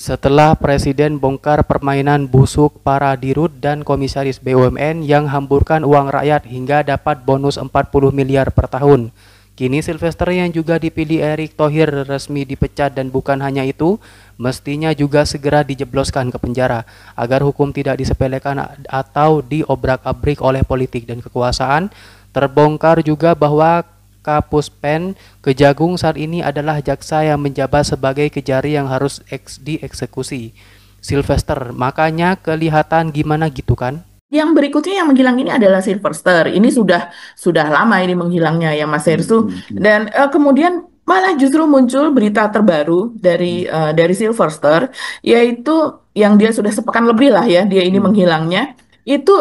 Setelah Presiden bongkar permainan busuk para dirut dan komisaris BUMN yang hamburkan uang rakyat hingga dapat bonus 40 miliar per tahun. Kini Sylvester yang juga dipilih Erick Thohir resmi dipecat, dan bukan hanya itu, mestinya juga segera dijebloskan ke penjara agar hukum tidak disepelekan atau diobrak-abrik oleh politik dan kekuasaan. Terbongkar juga bahwa Kapus Pen Kejagung saat ini adalah jaksa yang menjabat sebagai kejari yang harus dieksekusi. Sylvester, makanya kelihatan gimana gitu kan? Yang berikutnya yang menghilang ini adalah Sylvester. Ini sudah lama ini menghilangnya ya Mas Hersu. Dan kemudian malah justru muncul berita terbaru dari Sylvester, yaitu yang dia sudah sepekan lebih lah ya dia ini menghilangnya. Itu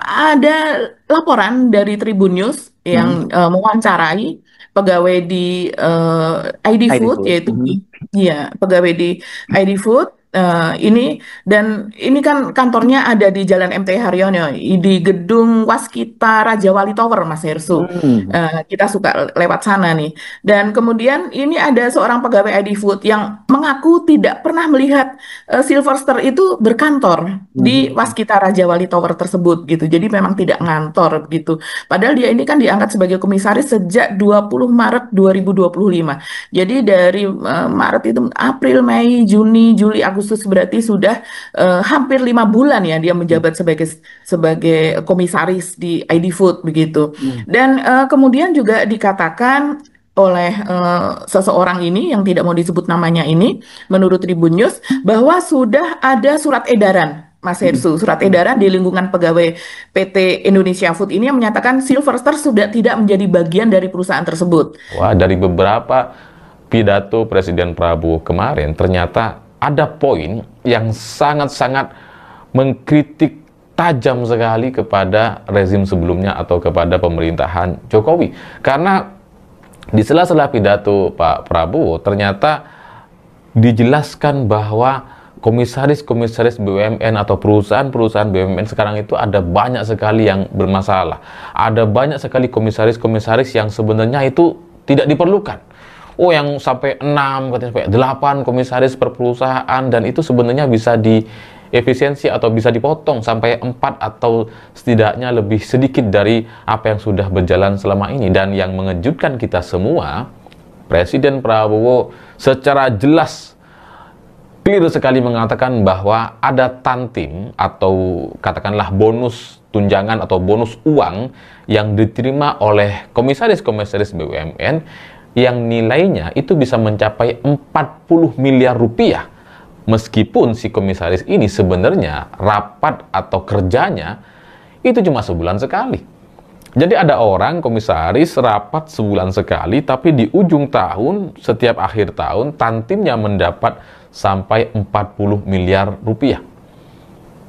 ada laporan dari Tribun News yang mewawancarai pegawai di ID ID Food, Food. yaitu ya pegawai di ID Food. Ini dan ini kan kantornya ada di Jalan MT Haryono di gedung Waskita Raja Wali Tower, Mas Hersu. Kita suka lewat sana nih. Dan kemudian ini ada seorang pegawai ID Food yang mengaku tidak pernah melihat Sylvester itu berkantor di Waskita Raja Wali Tower tersebut gitu. Jadi memang tidak ngantor gitu. Padahal dia ini kan diangkat sebagai komisaris sejak 20 Maret 2025. Jadi dari Maret itu April, Mei, Juni, Juli, Agustus, berarti sudah hampir 5 bulan ya dia menjabat sebagai komisaris di ID Food begitu. Dan kemudian juga dikatakan oleh seseorang ini yang tidak mau disebut namanya ini, menurut Tribun News, bahwa sudah ada surat edaran, Mas Hersu, surat edaran di lingkungan pegawai PT Indonesia Food ini yang menyatakan Sylvester sudah tidak menjadi bagian dari perusahaan tersebut. Wah, dari beberapa pidato Presiden Prabowo kemarin, ternyata ada poin yang sangat-sangat mengkritik tajam sekali kepada rezim sebelumnya atau kepada pemerintahan Jokowi. Karena di sela-sela pidato Pak Prabowo ternyata dijelaskan bahwa komisaris-komisaris BUMN atau perusahaan-perusahaan BUMN sekarang itu ada banyak sekali yang bermasalah. Ada banyak sekali komisaris-komisaris yang sebenarnya itu tidak diperlukan. Oh, yang sampai 6, katanya sampai 8 komisaris per perusahaan, dan itu sebenarnya bisa diefisiensi atau bisa dipotong sampai 4 atau setidaknya lebih sedikit dari apa yang sudah berjalan selama ini. Dan yang mengejutkan kita semua, Presiden Prabowo secara jelas clear sekali mengatakan bahwa ada tantim atau katakanlah bonus tunjangan atau bonus uang yang diterima oleh komisaris-komisaris BUMN yang nilainya itu bisa mencapai 40 miliar rupiah. Meskipun si komisaris ini sebenarnya rapat atau kerjanya itu cuma sebulan sekali. Jadi ada orang komisaris rapat sebulan sekali, tapi di ujung tahun, setiap akhir tahun, tantimnya mendapat sampai 40 miliar rupiah.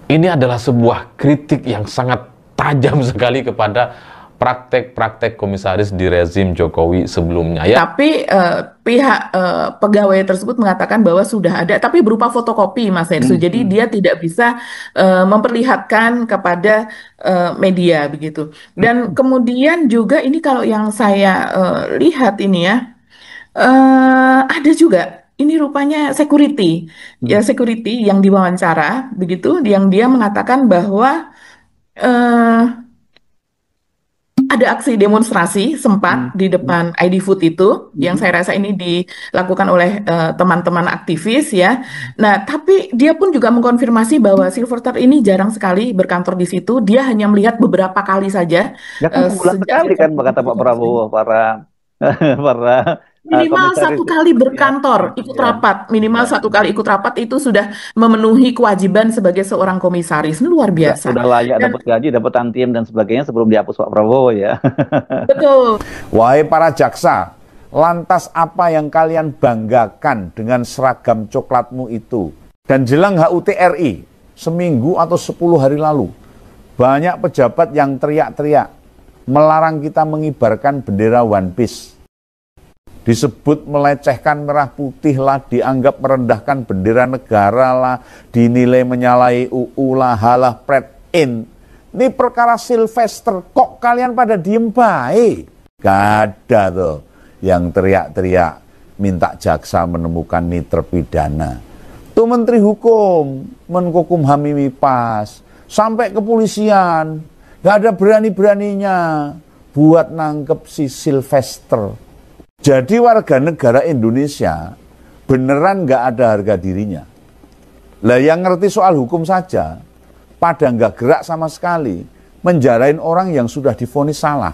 Ini adalah sebuah kritik yang sangat tajam sekali kepada praktek-praktek komisaris di rezim Jokowi sebelumnya ya. Tapi pihak pegawai tersebut mengatakan bahwa sudah ada, tapi berupa fotokopi, Mas Hensu. Jadi dia tidak bisa memperlihatkan kepada media begitu. Dan kemudian juga ini kalau yang saya lihat ini ya, ada juga. Ini rupanya security, ya security yang diwawancara begitu, yang dia mengatakan bahwa ada aksi demonstrasi sempat di depan ID Food itu, yang saya rasa ini dilakukan oleh teman-teman aktivis ya. Nah, tapi dia pun juga mengkonfirmasi bahwa Sylvester ini jarang sekali berkantor di situ. Dia hanya melihat beberapa kali saja. Ya kan sebulan sekali kan kata Pak Prabowo, para minimal komisaris satu kali berkantor, ikut rapat. Minimal satu kali ikut rapat itu sudah memenuhi kewajiban sebagai seorang komisaris. Luar biasa. Sudah layak dapat gaji, dapat tantiem dan sebagainya sebelum dihapus Pak Prabowo ya. Betul. Wahai para jaksa, lantas apa yang kalian banggakan dengan seragam coklatmu itu? Dan jelang HUT RI, seminggu atau 10 hari lalu, banyak pejabat yang teriak-teriak melarang kita mengibarkan bendera One Piece. Disebut melecehkan merah putih lah, dianggap merendahkan bendera negara lah, dinilai menyalahi UU lah, halah pret in. Ini perkara Sylvester, kok kalian pada diem baik? Gak ada tuh yang teriak-teriak minta jaksa menemukan ini terpidana. Tuh Menteri Hukum, Menkumham Pas, sampai kepolisian, nggak ada berani-beraninya buat nangkep si Sylvester. Jadi warga negara Indonesia beneran nggak ada harga dirinya. Lah yang ngerti soal hukum saja, pada nggak gerak sama sekali, menjarain orang yang sudah divonis salah.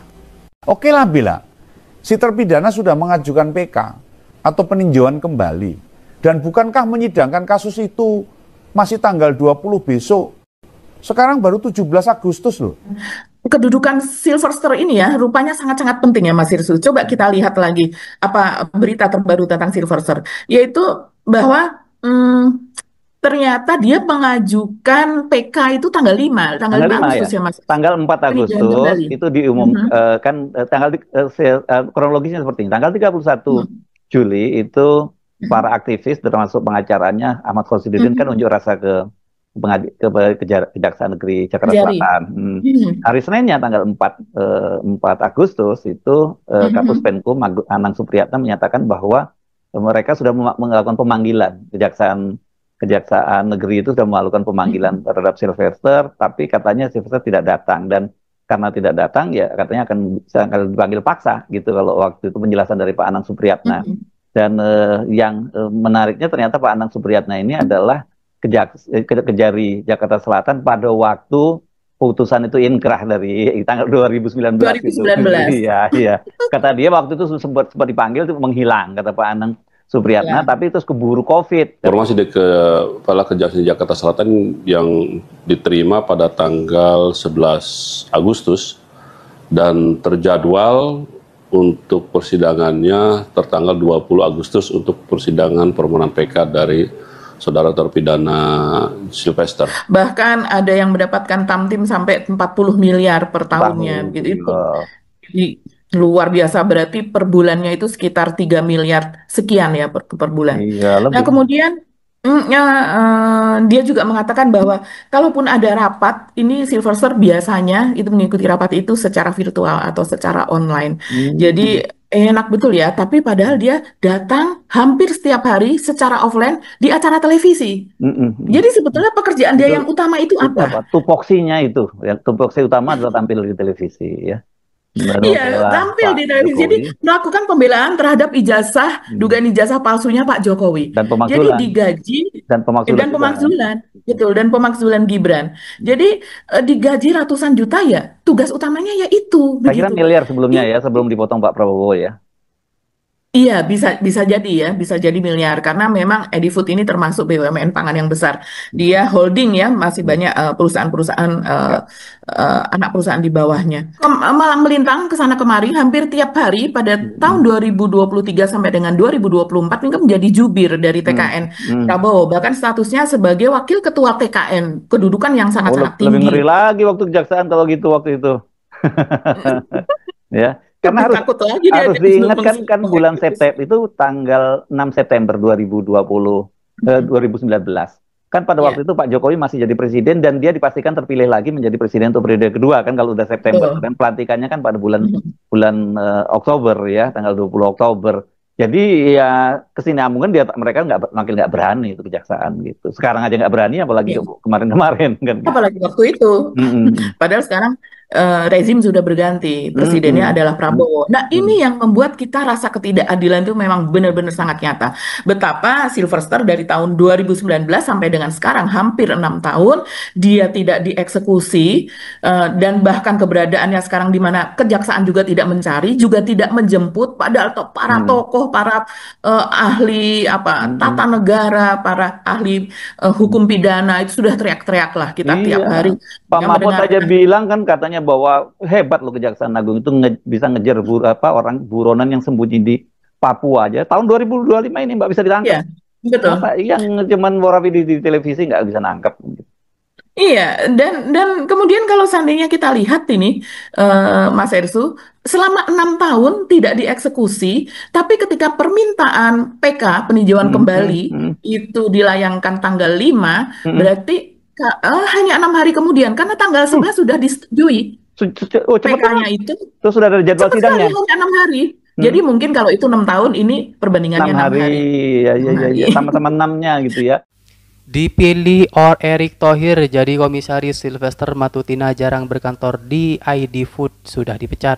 Oke lah bila si terpidana sudah mengajukan PK atau peninjauan kembali, dan bukankah menyidangkan kasus itu masih tanggal 20 besok? Sekarang baru 17 Agustus loh. Kedudukan Sylvester ini ya rupanya sangat-sangat penting ya Mas Hirsu. Coba kita lihat lagi apa berita terbaru tentang Sylvester, yaitu bahwa ternyata dia mengajukan PK itu tanggal 5 Agustus ya Mas. Tanggal 4 Agustus itu diumum kan kronologisnya seperti ini. Tanggal 31 Juli itu para aktivis termasuk pengacaranya Ahmad Khosiduddin kan unjuk rasa ke Kejaksaan Negeri Jakarta Selatan. Hari Seninnya tanggal 4 Agustus itu Kapus Penkum Anang Supriyatna menyatakan bahwa mereka sudah melakukan pemanggilan. Kejaksaan Negeri itu sudah melakukan pemanggilan terhadap Sylvester, tapi katanya Sylvester tidak datang, dan karena tidak datang ya katanya akan dipanggil paksa gitu kalau waktu itu penjelasan dari Pak Anang Supriyatna. Dan yang menariknya ternyata Pak Anang Supriyatna ini adalah Kejari Jakarta Selatan pada waktu putusan itu inkrah dari tanggal 2019. Iya. Kata dia waktu itu sempat dipanggil itu menghilang, kata Pak Anang Supriyatna, tapi terus keburu COVID. Informasi dari Kepala Kejaksaan Jakarta Selatan yang diterima pada tanggal 11 Agustus dan terjadwal untuk persidangannya tertanggal 20 Agustus untuk persidangan permohonan PK dari saudara terpidana Sylvester. Bahkan ada yang mendapatkan tamtim sampai 40 miliar per tahunnya gitu. Luar biasa, berarti per bulannya itu sekitar 3 miliar sekian ya per bulan. Nah kemudian dia juga mengatakan bahwa kalaupun ada rapat, ini Sylvester biasanya itu mengikuti rapat itu secara virtual atau secara online. Jadi enak betul ya, tapi padahal dia datang hampir setiap hari secara offline di acara televisi. Jadi sebetulnya pekerjaan dia yang utama itu apa? Tupoksinya itu, tupoksi utama adalah tampil di televisi ya. Iya, tampil di televisi. Jadi melakukan pembelaan terhadap ijazah, dugaan ijazah palsunya Pak Jokowi. Dan pemakzulan. Jadi digaji dan pemakzulan. Betul, dan pemakzulan Gibran. Jadi digaji ratusan juta ya. Tugas utamanya ya itu. Saya kira miliar sebelumnya ya, sebelum dipotong Pak Prabowo ya. Iya, bisa jadi ya, bisa jadi miliar karena memang Edifood ini termasuk BUMN pangan yang besar. Dia holding ya, masih banyak perusahaan-perusahaan anak perusahaan di bawahnya. Malah melintang ke sana kemari hampir tiap hari pada tahun 2023 sampai dengan 2024 ini menjadi jubir dari TKN Prabowo. Bahkan statusnya sebagai wakil ketua TKN, kedudukan yang sangat-sangat tinggi. Lebih ngeri lagi waktu kejaksaan kalau gitu waktu itu. Ya. Karena harus diingat kan bulan September itu tanggal 6 September 2019. Kan pada waktu itu Pak Jokowi masih jadi presiden dan dia dipastikan terpilih lagi menjadi presiden untuk periode kedua kan kalau udah September. Dan pelantikannya kan pada bulan Oktober ya, tanggal 20 Oktober. Jadi ya kesinambungan mereka makin nggak berani itu kejaksaan gitu. Sekarang aja nggak berani apalagi kemarin-kemarin kan. Apalagi waktu itu. Padahal sekarang rezim sudah berganti, presidennya adalah Prabowo. Nah ini yang membuat kita rasa ketidakadilan itu memang benar-benar sangat nyata. Betapa Sylvester dari tahun 2019 sampai dengan sekarang hampir 6 tahun dia tidak dieksekusi dan bahkan keberadaannya sekarang di mana kejaksaan juga tidak mencari, juga tidak menjemput. Padahal para tokoh, para ahli tata negara, para ahli hukum pidana itu sudah teriak-teriak lah kita tiap hari. Pak Mahfud aja bilang kan katanya bahwa hebat loh Kejaksaan Agung itu bisa ngejar orang buronan yang sembunyi di Papua aja. Tahun 2025 ini Mbak bisa ditangkap. Iya, betul. Masa yang cuman warapi di televisi nggak bisa nangkap. Iya, dan kemudian kalau seandainya kita lihat ini, Mas Ersu, selama 6 tahun tidak dieksekusi, tapi ketika permintaan PK peninjauan kembali itu dilayangkan tanggal 5, berarti hanya 6 hari kemudian, karena tanggal 11 sudah disetujui PK-nya itu. Terus sudah ada jadwal sidangnya. Hanya 6 hari. Jadi mungkin kalau itu 6 tahun, ini perbandingannya 6 hari. Ya, sama-sama 6-nya gitu ya. Dipilih Erick Thohir jadi komisaris, Sylvester Matutina jarang berkantor di ID Food sudah dipecat.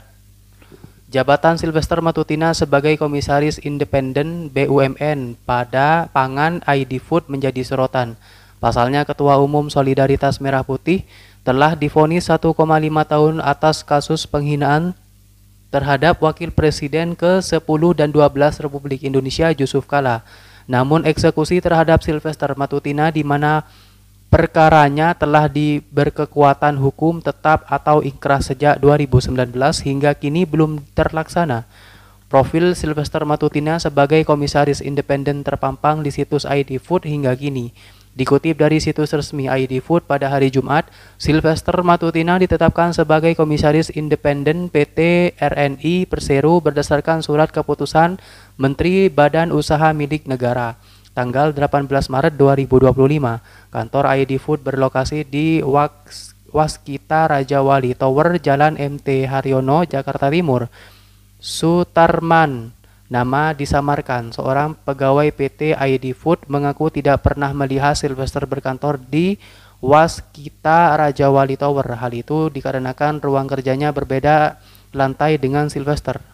Jabatan Sylvester Matutina sebagai komisaris independen BUMN pada pangan ID Food menjadi sorotan. Pasalnya Ketua Umum Solidaritas Merah Putih telah divonis 1,5 tahun atas kasus penghinaan terhadap Wakil Presiden ke-10 dan 12 Republik Indonesia Yusuf Kala. Namun eksekusi terhadap Sylvester Matutina di mana perkaranya telah berkekuatan hukum tetap atau ingkrah sejak 2019 hingga kini belum terlaksana. Profil Sylvester Matutina sebagai komisaris independen terpampang di situs ID Food hingga kini. Dikutip dari situs resmi ID Food pada hari Jumat, Sylvester Matutina ditetapkan sebagai komisaris independen PT RNI Persero berdasarkan surat keputusan Menteri Badan Usaha Milik Negara tanggal 18 Maret 2025. Kantor ID Food berlokasi di Waskita Raja Wali Tower, Jalan MT Haryono, Jakarta Timur. Sutarman, nama disamarkan, seorang pegawai PT ID Food, mengaku tidak pernah melihat Sylvester berkantor di Waskita Raja Wali Tower. Hal itu dikarenakan ruang kerjanya berbeda lantai dengan Sylvester.